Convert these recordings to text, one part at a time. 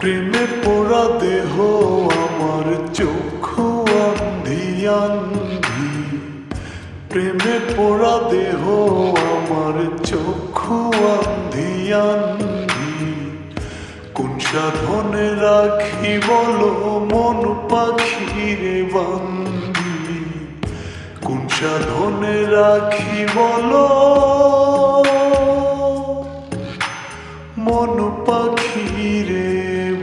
প্রেমে পোড়া দেহ আমার চক্ষু অন্ধি অন্ধি, প্রেমে পোড়া দেহ আমার চক্ষু অন্ধি অন্ধি। কোন সাধনে রাখি বলো মন পাখিরে বান্ধি, কোন সাধনে রাখি বলো মন পাখিরে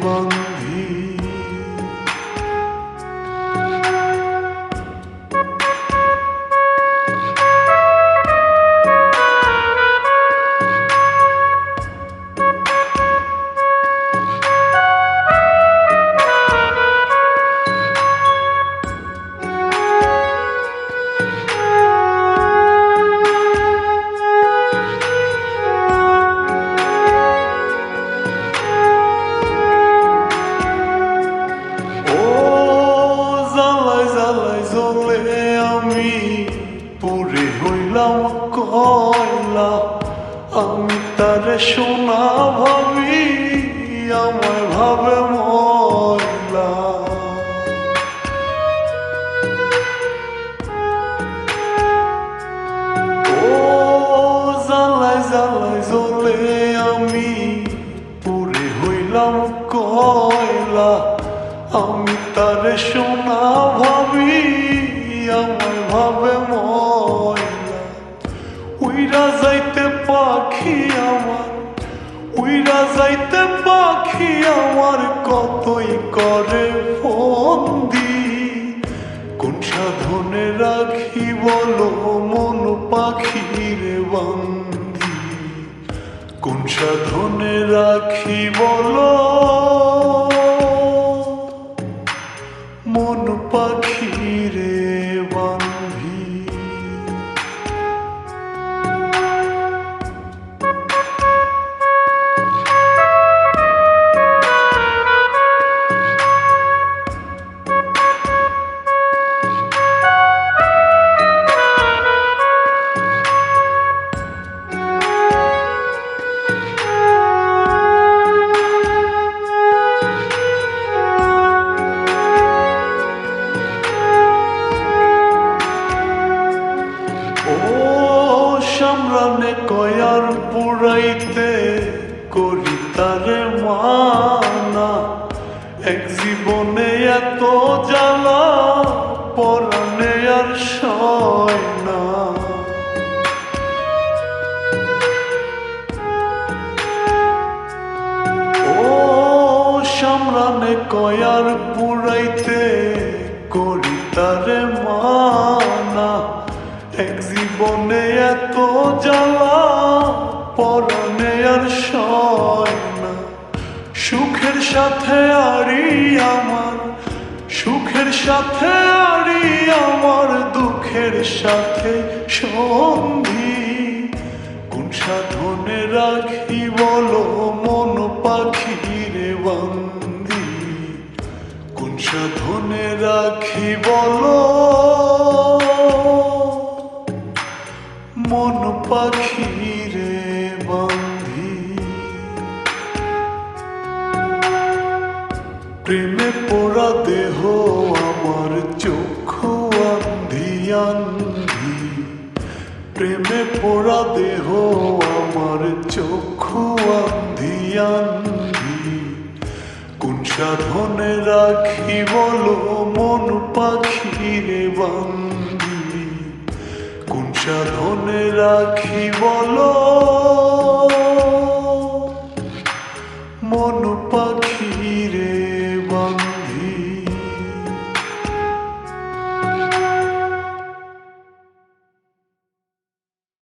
বান্ধি। আমি পুরে হইলাম কয়লা, আমি তারে সোনা ভাবি আমায় ভাবে ময়লা। ও জ্বালায় জ্বালায় জ্বলে আমি পুরে হইলাম কয়লা, আমি তারে সোনা ভাবি আমায় ভাবে ময়লা। উইরা যাইতে পাখি আমার, উইরা যাইতে পাখি আমার কতই করে ফন্দি। কোন সাধনে রাখি বলো মন পাখিরে বান্ধি, কোন সাধনে রাখি বলো মন পাখিরে বান্ধি। সামরানে কয়ার পুরাইতে করি তারে মানা, এক জীবনে এত জ্বালা পরানে আর সয় না। ও সামরানে কয়ার পুরাইতে করি তারে মানা, এক জীবনে এত জ্বালা পরানে আর সয় না। সুখের সাথে আরি আমার, সুখের সাথে আরি আমার দুঃখের সাথে সন্ধি। কোন সাধনে রাখি বলো মন পাখিরে বান্ধি, কোন সাধনে রাখি বলো মন পাখিরে বান্ধি। প্রেমে পোড়া দেহ আমার চক্ষু অন্ধি অন্ধি, প্রেমে পোড়া দেহ আমার চক্ষু অন্ধি অন্ধি। কোন সাধনে রাখি বলো মন পাখিরে বান্ধি, কোন সাধনে রাখি বলো